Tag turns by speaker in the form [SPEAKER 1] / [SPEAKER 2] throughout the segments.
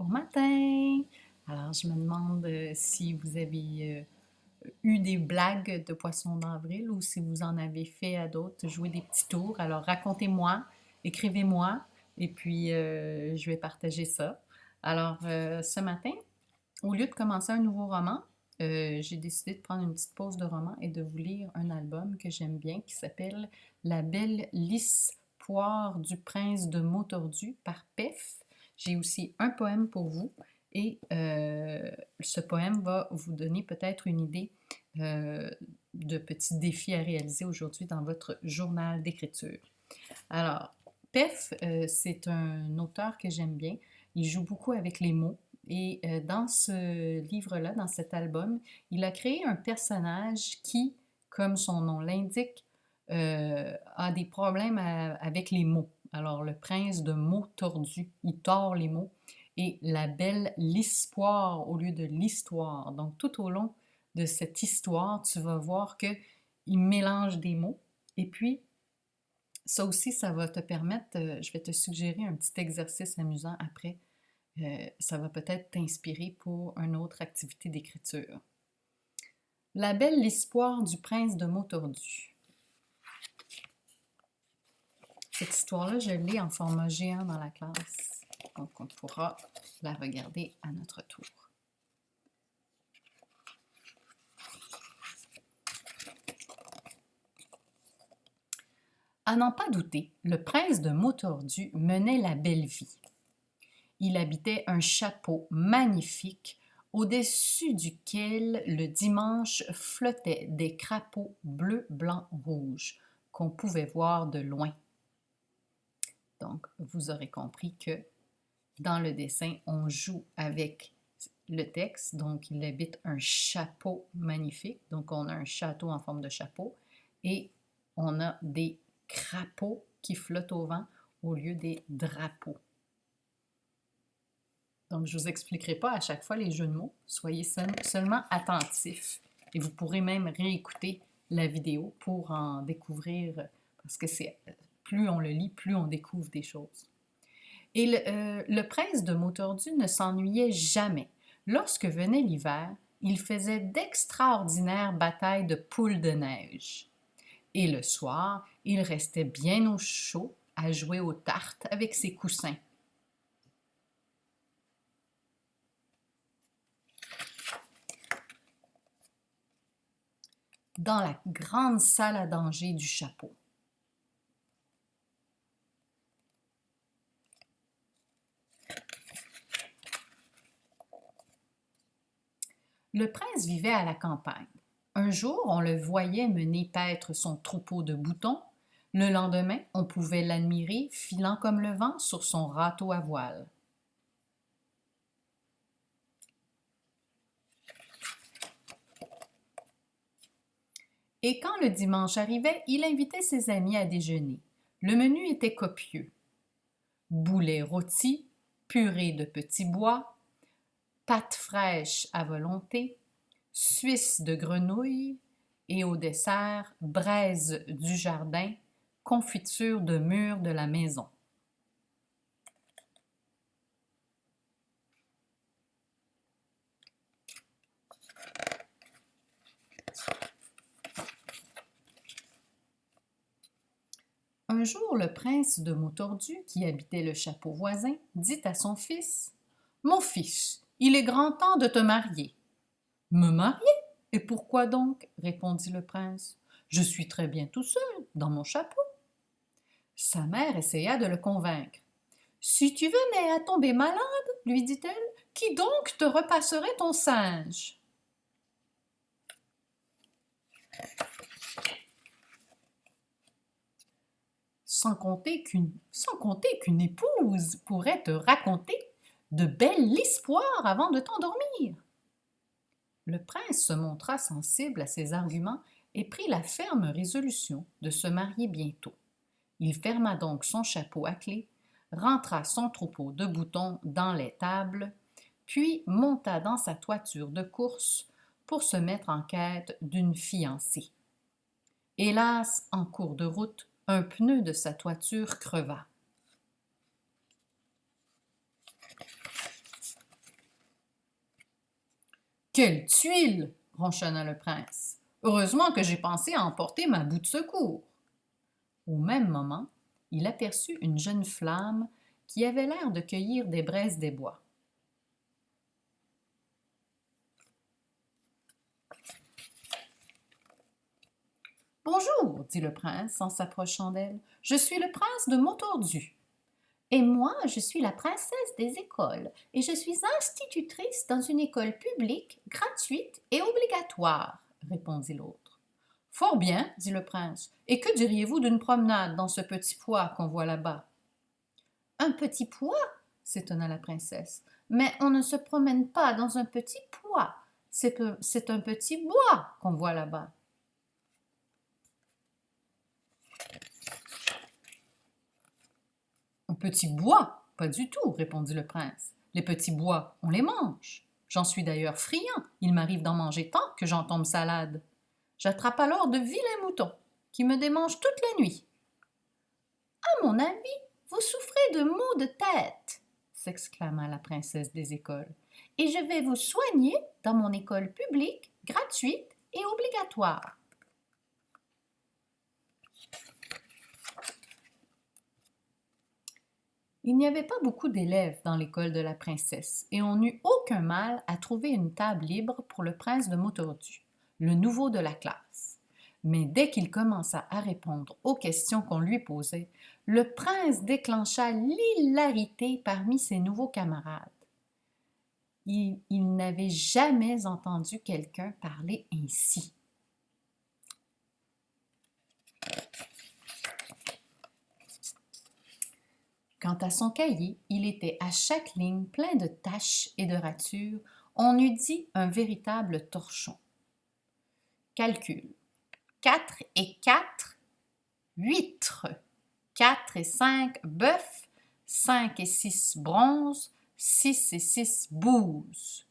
[SPEAKER 1] Bon matin! Alors, je me demande si vous avez eu des blagues de poisson d'avril ou si vous en avez fait à d'autres, jouer des petits tours. Alors, racontez-moi, écrivez-moi et puis je vais partager ça. Alors, ce matin, au lieu de commencer un nouveau roman, j'ai décidé de prendre une petite pause de roman et de vous lire un album que j'aime bien qui s'appelle La belle lisse poire du prince de Motordu par Pef. J'ai aussi un poème pour vous et ce poème va vous donner peut-être une idée euh, de petits défis à réaliser aujourd'hui dans votre journal d'écriture. Alors, Pef, c'est un auteur que j'aime bien. Il joue beaucoup avec les mots. Et dans ce livre-là, dans cet album, il a créé un personnage qui, comme son nom l'indique, a des problèmes avec les mots. Alors, le prince de mots tordus, il tord les mots. Et la belle l'histoire au lieu de l'histoire. Donc, tout au long de cette histoire, tu vas voir que il mélange des mots. Et puis, ça aussi, ça va te permettre, je vais te suggérer un petit exercice amusant après. Ça va peut-être t'inspirer pour une autre activité d'écriture. La belle l'espoir du prince de mots tordus. Cette histoire-là, je l'ai en format géant dans la classe. Donc, on pourra la regarder à notre tour. À n'en pas douter, le prince de mots tordus menait la belle vie. Il habitait un chapeau magnifique au-dessus duquel le dimanche flottaient des crapauds bleu, blanc, rouge qu'on pouvait voir de loin. Donc, vous aurez compris que dans le dessin, on joue avec le texte. Donc, il habite un chapeau magnifique. Donc, on a un château en forme de chapeau et on a des crapauds qui flottent au vent au lieu des drapeaux. Donc, je ne vous expliquerai pas à chaque fois les jeux de mots. Soyez seulement attentifs. Et vous pourrez même réécouter la vidéo pour en découvrir, parce que c'est plus on le lit, plus on découvre des choses. Et le prince de mots tordus ne s'ennuyait jamais. Lorsque venait l'hiver, il faisait d'extraordinaires batailles de poules de neige. Et le soir, il restait bien au chaud à jouer aux tartes avec ses coussins. Dans la grande salle à danger du chapeau. Le prince vivait à la campagne. Un jour, on le voyait mener paître son troupeau de boutons. Le lendemain, on pouvait l'admirer filant comme le vent sur son râteau à voile. Et quand le dimanche arrivait, il invitait ses amis à déjeuner. Le menu était copieux. Boulets rôtis, purée de petits bois, pâtes fraîches à volonté, suisses de grenouille et au dessert, braise du jardin, confiture de mûres de la maison. Un jour, le prince de Motordu, qui habitait le chapeau voisin, dit à son fils: Mon fils, il est grand temps de te marier. Me marier? Et pourquoi donc? Répondit le prince. Je suis très bien tout seul, dans mon chapeau. Sa mère essaya de le convaincre. Si tu venais à tomber malade, lui dit-elle, qui donc te repasserait ton singe? Sans compter qu'une épouse pourrait te raconter de belles histoires avant de t'endormir. Le prince se montra sensible à ces arguments et prit la ferme résolution de se marier bientôt. Il ferma donc son chapeau à clé, rentra son troupeau de boutons dans l'étable, puis monta dans sa toiture de course pour se mettre en quête d'une fiancée. Hélas, en cours de route, un pneu de sa toiture creva. Quelle tuile! Ronchonna le prince. Heureusement que j'ai pensé à emporter ma boue de secours. Au même moment, il aperçut une jeune flamme qui avait l'air de cueillir des braises des bois. Bonjour, dit le prince en s'approchant d'elle. Je suis le prince de Montordu. Et moi, je suis la princesse des écoles, et je suis institutrice dans une école publique, gratuite et obligatoire, répondit l'autre. Fort bien, dit le prince. Et que diriez-vous d'une promenade dans ce petit pois qu'on voit là-bas? Un petit pois? S'étonna la princesse. Mais on ne se promène pas dans un petit pois. C'est un petit bois qu'on voit là-bas. Un petit bois? Pas du tout, répondit le prince. Les petits bois, on les mange. J'en suis d'ailleurs friand. Il m'arrive d'en manger tant que j'en tombe salade. J'attrape alors de vilains moutons qui me démangent toute la nuit. À mon avis, vous souffrez de maux de tête, s'exclama la princesse des écoles, et je vais vous soigner dans mon école publique, gratuite et obligatoire. Il n'y avait pas beaucoup d'élèves dans l'école de la princesse, et on n'eut aucun mal à trouver une table libre pour le prince de Montordu, le nouveau de la classe. Mais dès qu'il commença à répondre aux questions qu'on lui posait, le prince déclencha l'hilarité parmi ses nouveaux camarades. Il n'avait jamais entendu quelqu'un parler ainsi. Quant à son cahier, il était à chaque ligne plein de taches et de ratures, on eût dit un véritable torchon. Calcul. 4 et 4, huîtres. 4 et 5, bœuf. 5 et 6, bronze. 6 et 6, bouse.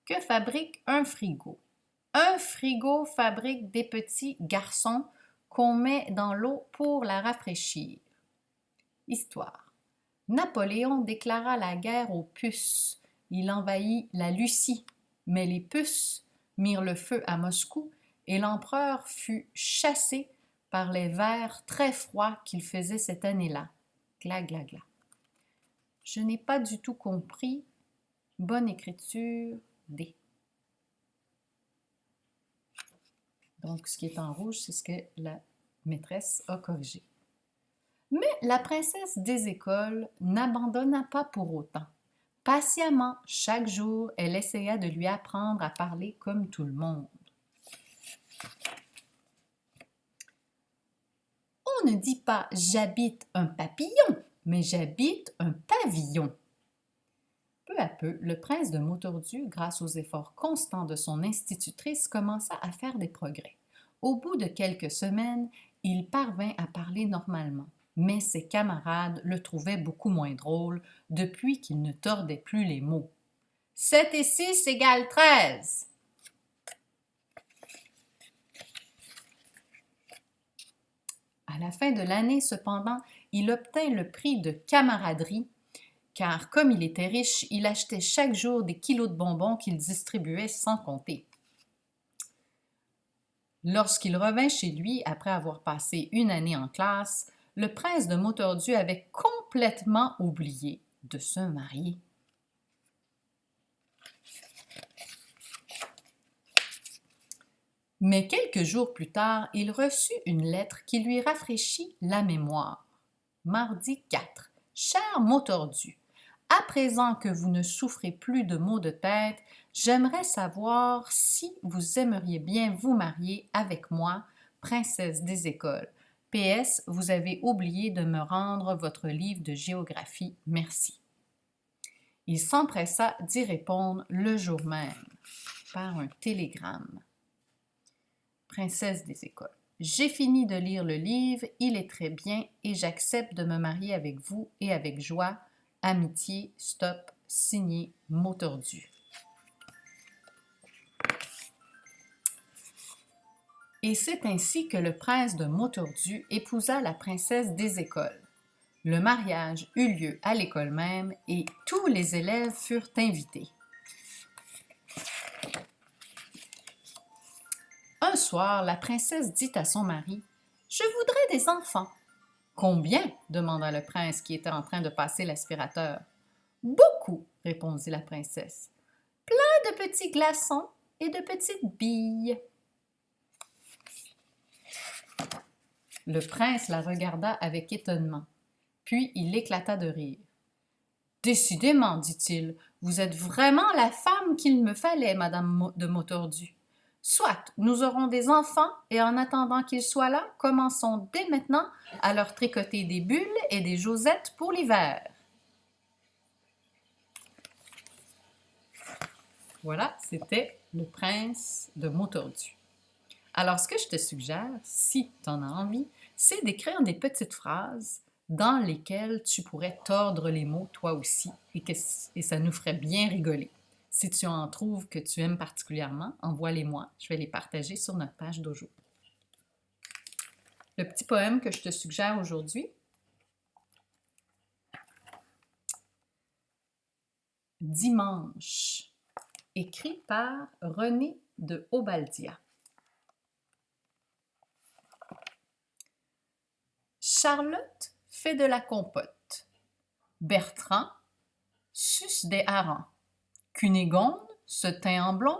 [SPEAKER 1] Que fabrique un frigo? Un frigo fabrique des petits garçons qu'on met dans l'eau pour la rafraîchir. Histoire. Napoléon déclara la guerre aux puces. Il envahit la Lucie, mais les puces mirent le feu à Moscou et l'empereur fut chassé par les vers très froids qu'il faisait cette année-là. Gla, gla, gla. Je n'ai pas du tout compris. Bonne écriture, D. Donc, ce qui est en rouge, c'est ce que la maîtresse a corrigé. Mais la princesse des écoles n'abandonna pas pour autant. Patiemment, chaque jour, elle essaya de lui apprendre à parler comme tout le monde. On ne dit pas « j'habite un papillon », mais « j'habite un pavillon ». Peu à peu, le prince de Montordu, grâce aux efforts constants de son institutrice, commença à faire des progrès. Au bout de quelques semaines, il parvint à parler normalement. Mais ses camarades le trouvaient beaucoup moins drôle depuis qu'il ne tordait plus les mots. 7 et 6 égale 13. À la fin de l'année, cependant, il obtint le prix de camaraderie, car comme il était riche, il achetait chaque jour des kilos de bonbons qu'il distribuait sans compter. Lorsqu'il revint chez lui, après avoir passé une année en classe, le prince de Montordu avait complètement oublié de se marier. Mais quelques jours plus tard, il reçut une lettre qui lui rafraîchit la mémoire. Mardi 4. Cher Montordu, à présent que vous ne souffrez plus de maux de tête, j'aimerais savoir si vous aimeriez bien vous marier avec moi, princesse des écoles. PS, vous avez oublié de me rendre votre livre de géographie. Merci. Il s'empressa d'y répondre le jour même, par un télégramme. Princesse des écoles. J'ai fini de lire le livre, il est très bien et j'accepte de me marier avec vous et avec joie. Amitié, stop, signé Montordu. Et c'est ainsi que le prince de Montordu épousa la princesse des écoles. Le mariage eut lieu à l'école même et tous les élèves furent invités. Un soir, la princesse dit à son mari: « Je voudrais des enfants. » « Combien? » demanda le prince qui était en train de passer l'aspirateur. « Beaucoup, » répondit la princesse. « Plein de petits glaçons et de petites billes. » Le prince la regarda avec étonnement, puis il éclata de rire. « Décidément, dit-il, vous êtes vraiment la femme qu'il me fallait, madame de Mautordu. Soit, nous aurons des enfants, et en attendant qu'ils soient là, commençons dès maintenant à leur tricoter des bulles et des josettes pour l'hiver. » Voilà, c'était le prince de Mautordu. Alors, ce que je te suggère, si tu en as envie, c'est d'écrire des petites phrases dans lesquelles tu pourrais tordre les mots toi aussi et ça nous ferait bien rigoler. Si tu en trouves que tu aimes particulièrement, envoie-les-moi. Je vais les partager sur notre page Dojo. Le petit poème que je te suggère aujourd'hui. Dimanche, écrit par René de Obaldia. Charlotte fait de la compote. Bertrand suce des harengs. Cunégonde se teint en blonde.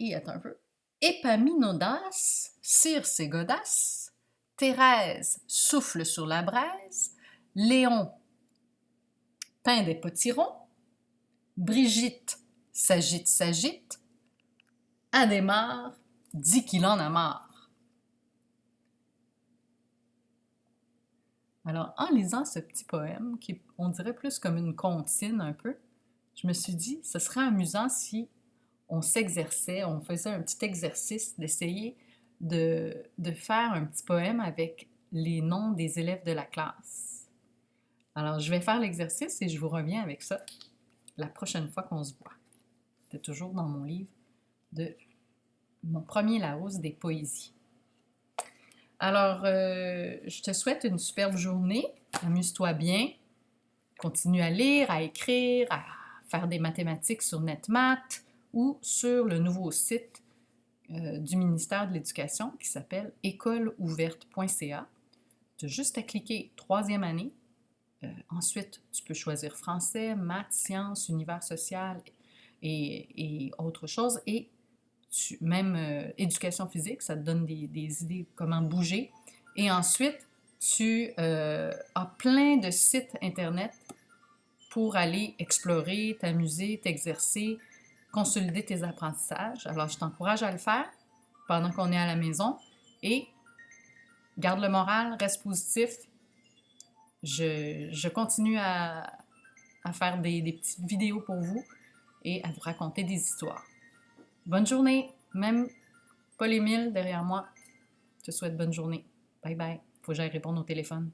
[SPEAKER 1] Et attends un peu. Épaminondas cire ses godasses. Thérèse souffle sur la braise. Léon peint des potirons. Brigitte s'agite. Adhémar dit qu'il en a marre. Alors, en lisant ce petit poème, qui on dirait plus comme une comptine un peu, je me suis dit, ce serait amusant si on s'exerçait, on faisait un petit exercice d'essayer de faire un petit poème avec les noms des élèves de la classe. Alors, je vais faire l'exercice et je vous reviens avec ça la prochaine fois qu'on se voit. C'est toujours dans mon livre de mon premier Larousse des poésies. Alors, je te souhaite une superbe journée. Amuse-toi bien. Continue à lire, à écrire, à faire des mathématiques sur NetMath ou sur le nouveau site du ministère de l'Éducation qui s'appelle écoleouverte.ca. Tu as juste à cliquer 3e année. Ensuite, tu peux choisir français, maths, sciences, univers social et autre chose. Et même éducation physique, ça te donne des idées comment bouger. Et ensuite, tu as plein de sites Internet pour aller explorer, t'amuser, t'exercer, consolider tes apprentissages. Alors, je t'encourage à le faire pendant qu'on est à la maison et garde le moral, reste positif. Je continue à faire des petites vidéos pour vous et à vous raconter des histoires. Bonne journée, même Paul-Émile derrière moi te souhaite bonne journée. Bye bye, faut que j'aille répondre au téléphone.